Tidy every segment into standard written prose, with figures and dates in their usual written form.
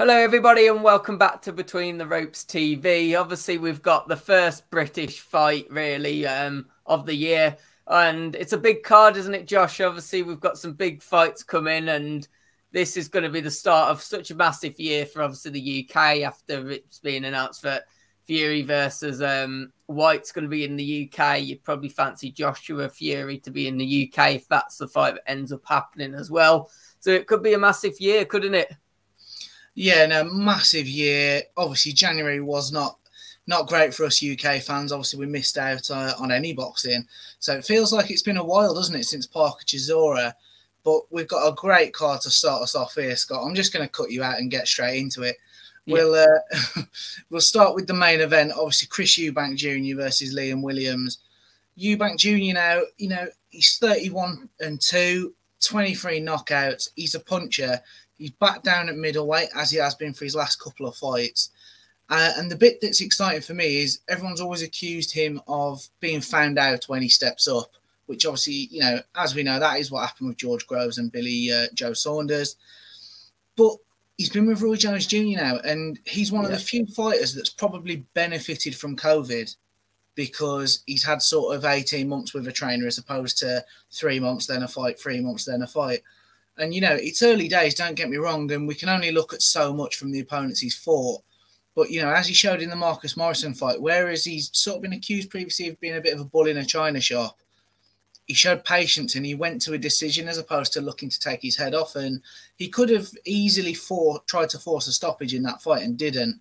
Hello, everybody, and welcome back to Between the Ropes TV. Obviously, we've got the first British fight, really, of the year. And it's a big card, isn't it, Josh? Obviously, we've got some big fights coming, and this is going to be the start of such a massive year for, obviously, the UK after it's been announced that Fury versus White's going to be in the UK. You'd probably fancy Joshua Fury to be in the UK if that's the fight that ends up happening as well. So it could be a massive year, couldn't it? Yeah, no, massive year. Obviously, January was not great for us UK fans. Obviously, we missed out on any boxing. So it feels like it's been a while, doesn't it, since Parker Chisora? But we've got a great card to start us off here, Scott. I'm just going to cut you out and get straight into it. Yeah. We'll start with the main event. Obviously, Chris Eubank Jr. versus Liam Williams. Eubank Jr. now, he's 31-2, 23 knockouts. He's a puncher. He's back down at middleweight, as he has been for his last couple of fights. And the bit that's exciting for me is everyone's always accused him of being found out when he steps up, which obviously, as we know, that is what happened with George Groves and Billy Joe Saunders. But he's been with Roy Jones Jr. now, and he's one of the few fighters that's probably benefited from COVID because he's had sort of 18 months with a trainer as opposed to 3 months, then a fight, 3 months, then a fight. And, it's early days, don't get me wrong, and we can only look at so much from the opponents he's fought. But, as he showed in the Marcus Morrison fight, whereas he's sort of been accused previously of being a bit of a bull in a china shop, he showed patience and he went to a decision as opposed to looking to take his head off. And he could have easily tried to force a stoppage in that fight and didn't.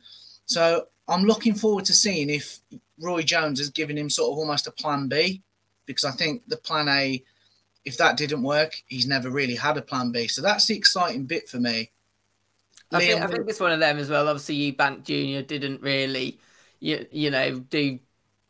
So I'm looking forward to seeing if Roy Jones has given him sort of almost a plan B, because I think the plan A, if that didn't work, he's never really had a plan B. So that's the exciting bit for me. I think it's one of them as well. Obviously, Eubank Jr. didn't really, do.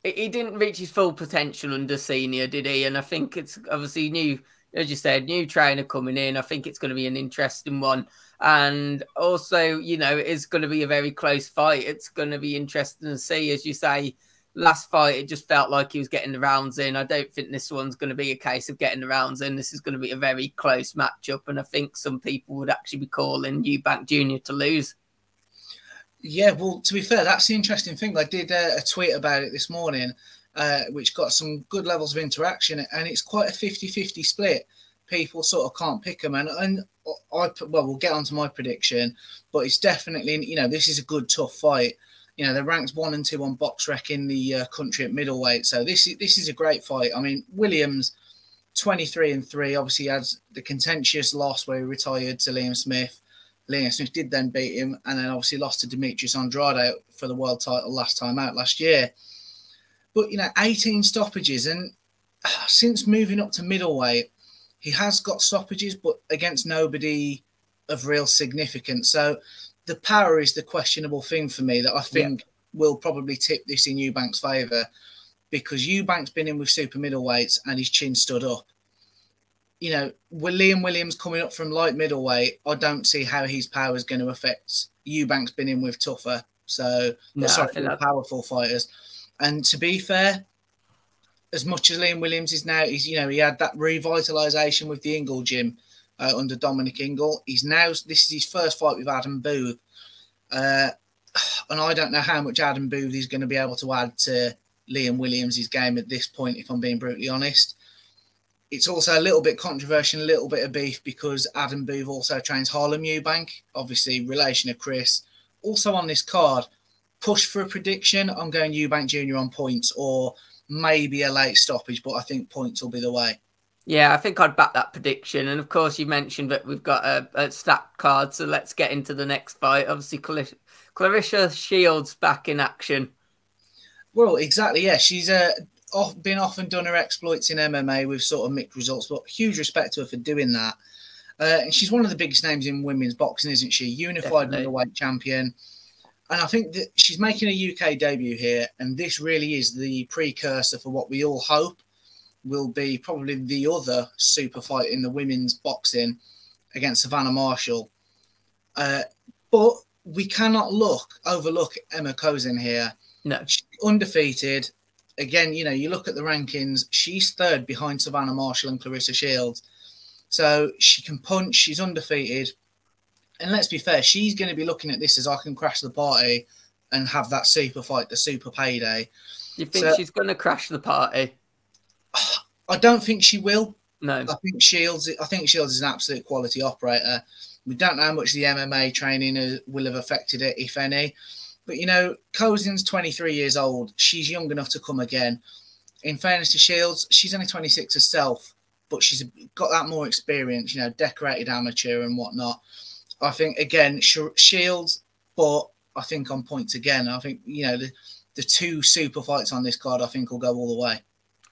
He didn't reach his full potential under senior, did he? And I think it's obviously new, as you said, new trainer coming in. I think it's going to be an interesting one. And also, it's going to be a very close fight. It's going to be interesting to see, as you say. Last fight, it just felt like he was getting the rounds in. I don't think this one's going to be a case of getting the rounds in. This is going to be a very close matchup, and I think some people would actually be calling Eubank Jr. to lose. Yeah, well, to be fair, that's the interesting thing. I did a tweet about it this morning, which got some good levels of interaction, and it's quite a 50-50 split. People sort of can't pick them, and we'll get on to my prediction, but it's definitely, this is a good, tough fight. They're ranked 1 and 2 on BoxRec in the country at middleweight. So this is a great fight. I mean, Williams, 23-3, obviously has the contentious loss where he retired to Liam Smith. Liam Smith did then beat him and then obviously lost to Demetrius Andrade for the world title last year. But, 18 stoppages. And since moving up to middleweight, he has got stoppages, but against nobody of real significance. So the power is the questionable thing for me that I think will probably tip this in Eubank's favour, because Eubank's been in with super middleweights and his chin stood up. With Liam Williams coming up from light middleweight, I don't see how his power is going to affect. Eubank's been in with tougher, powerful fighters. And to be fair, as much as Liam Williams is now, he had that revitalisation with the Ingle gym. Under Dominic Ingle. This is his first fight with Adam Booth. And I don't know how much Adam Booth is going to be able to add to Liam Williams' game at this point, if I'm being brutally honest. It's also a little bit controversial, a little bit of beef, because Adam Booth also trains Harlem Eubank, obviously relation of Chris. Also on this card, push for a prediction. I'm going Eubank Jr. on points, or maybe a late stoppage, but I think points will be the way. Yeah, I think I'd back that prediction. And of course, you mentioned that we've got a stacked card, so let's get into the next fight. Obviously, Claressa Shields back in action. Well, exactly, yeah. She's been off and done her exploits in MMA with sort of mixed results, but huge respect to her for doing that. And she's one of the biggest names in women's boxing, isn't she? Unified middleweight champion. And I think that she's making a UK debut here, and this really is the precursor for what we all hope will be probably the other super fight in the women's boxing against Savannah Marshall. But we cannot overlook Emma Kozin here. No. She's undefeated. Again, you look at the rankings, she's third behind Savannah Marshall and Claressa Shields. So she can punch, she's undefeated. And let's be fair, she's going to be looking at this as I can crash the party and have that super fight, the super payday. You think she's going to crash the party? I don't think she will. No. I think Shields is an absolute quality operator. We don't know how much the MMA training will have affected it, if any. But, you know, Cozin's 23 years old. She's young enough to come again. In fairness to Shields, she's only 26 herself, but she's got that more experience, you know, decorated amateur and whatnot. I think, again, Shields, but I think on points again. I think, you know, the two super fights on this card, I think, will go all the way.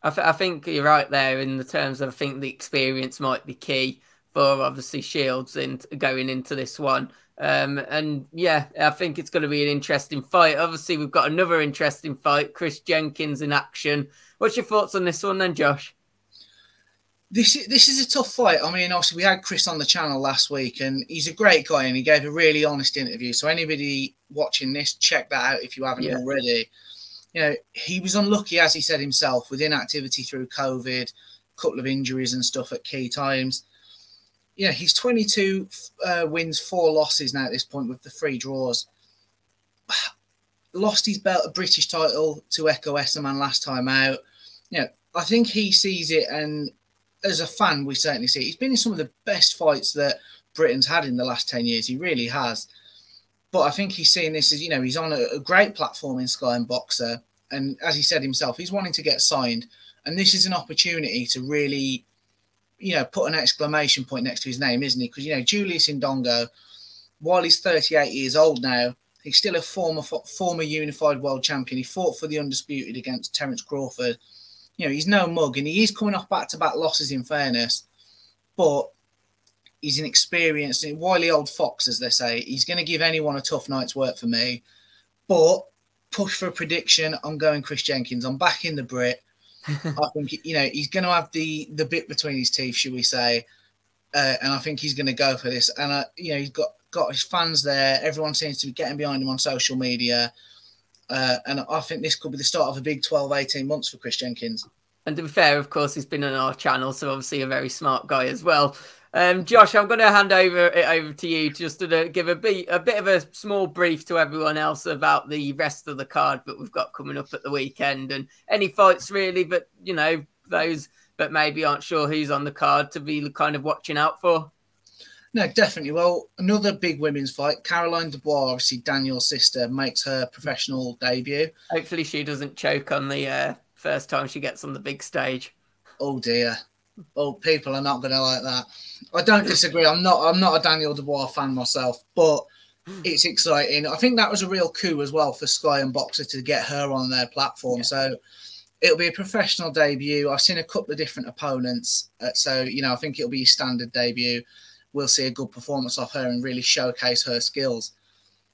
I think you're right there in the terms of I think the experience might be key for obviously Shields and going into this one. And yeah, I think it's going to be an interesting fight. Obviously, we've got another interesting fight, Chris Jenkins in action. What's your thoughts on this one then, Josh? This is a tough fight. I mean, obviously, we had Chris on the channel last week, and he's a great guy, and he gave a really honest interview. So anybody watching this, check that out if you haven't already. You know, he was unlucky, as he said himself, with inactivity through COVID, a couple of injuries and stuff at key times. You know, he's 22 wins, 4 losses now at this point with the 3 draws. Lost his belt, a British title to Echo Esserman last time out. You know, I think he sees it, and as a fan, we certainly see it. He's been in some of the best fights that Britain's had in the last 10 years. He really has. But I think he's seeing this as, you know, he's on a great platform in Sky and Boxer. And as he said himself, he's wanting to get signed. And this is an opportunity to really, you know, put an exclamation point next to his name, isn't he? Because, you know, Julius Indongo, while he's 38 years old now, he's still a former unified world champion. He fought for the undisputed against Terence Crawford. You know, he's no mug, and he is coming off back-to-back losses in fairness. But he's an experienced, wily old fox, as they say. He's going to give anyone a tough night's work for me. But push for a prediction, I'm going Chris Jenkins. I'm backing the Brit. I think, you know, he's going to have the bit between his teeth, should we say. And I think he's going to go for this. And, you know, he's got his fans there. Everyone seems to be getting behind him on social media. And I think this could be the start of a big 12, 18 months for Chris Jenkins. And to be fair, of course, he's been on our channel, so obviously a very smart guy as well. Josh, I'm going to hand it over to you just to give a bit of a small brief to everyone else about the rest of the card that we've got coming up at the weekend, and any fights really, but, you know, those that maybe aren't sure who's on the card to be kind of watching out for. No, definitely. Well, another big women's fight. Caroline Dubois, obviously Daniel's sister, makes her professional debut. Hopefully she doesn't choke on the first time she gets on the big stage. Oh, dear. Oh, people are not going to like that. I don't disagree. I'm not a Daniel Dubois fan myself, but it's exciting. I think that was a real coup as well for Sky and Boxer to get her on their platform. Yeah. So it'll be a professional debut. I've seen a couple of different opponents. So, you know, I think it'll be a standard debut. We'll see a good performance off her and really showcase her skills.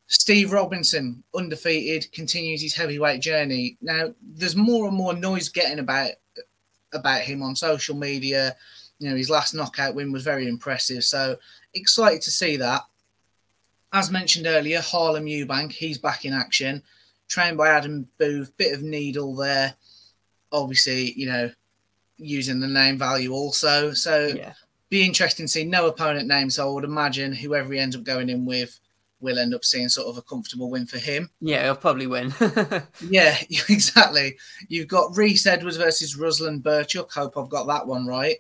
Steve Robinson, undefeated, continues his heavyweight journey. Now, there's more and more noise getting about him on social media. You know, his last knockout win was very impressive. So excited to see that. As mentioned earlier, Harlem Eubank, he's back in action. Trained by Adam Booth, bit of needle there. Obviously, you know, using the name value also. So yeah, be interesting to see. No opponent name, so I would imagine whoever he ends up going in with will end up seeing sort of a comfortable win for him. Yeah, he'll probably win. Yeah, exactly. You've got Rhys Edwards versus Ruslan Birchuk. Hope I've got that one right.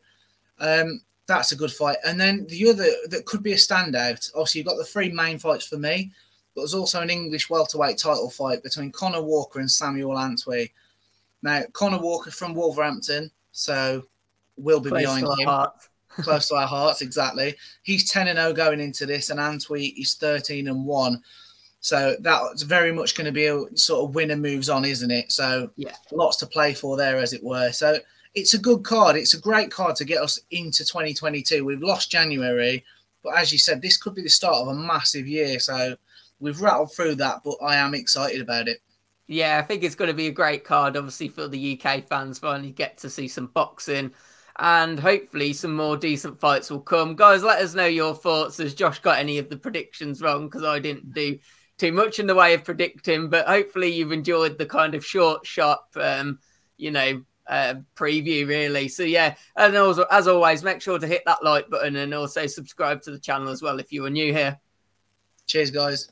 That's a good fight. And then the other that could be a standout, obviously you've got the 3 main fights for me, but there's also an English welterweight title fight between Conor Walker and Samuel Antwi. Now, Conor Walker from Wolverhampton, so we'll be behind him. Close to our hearts, exactly. He's 10-0 going into this, and Antwi is 13-1. So that's very much going to be a sort of winner moves on, isn't it? So yeah, lots to play for there, as it were. So it's a good card. It's a great card to get us into 2022. We've lost January, but as you said, this could be the start of a massive year. So we've rattled through that, but I am excited about it. Yeah, I think it's going to be a great card, obviously, for the UK fans. Finally get to see some boxing. And hopefully some more decent fights will come. Guys, let us know your thoughts. Has Josh got any of the predictions wrong? Because I didn't do too much in the way of predicting. But hopefully you've enjoyed the kind of short, sharp, you know, preview, really. So, yeah. And also, as always, make sure to hit that like button and also subscribe to the channel as well if you are new here. Cheers, guys.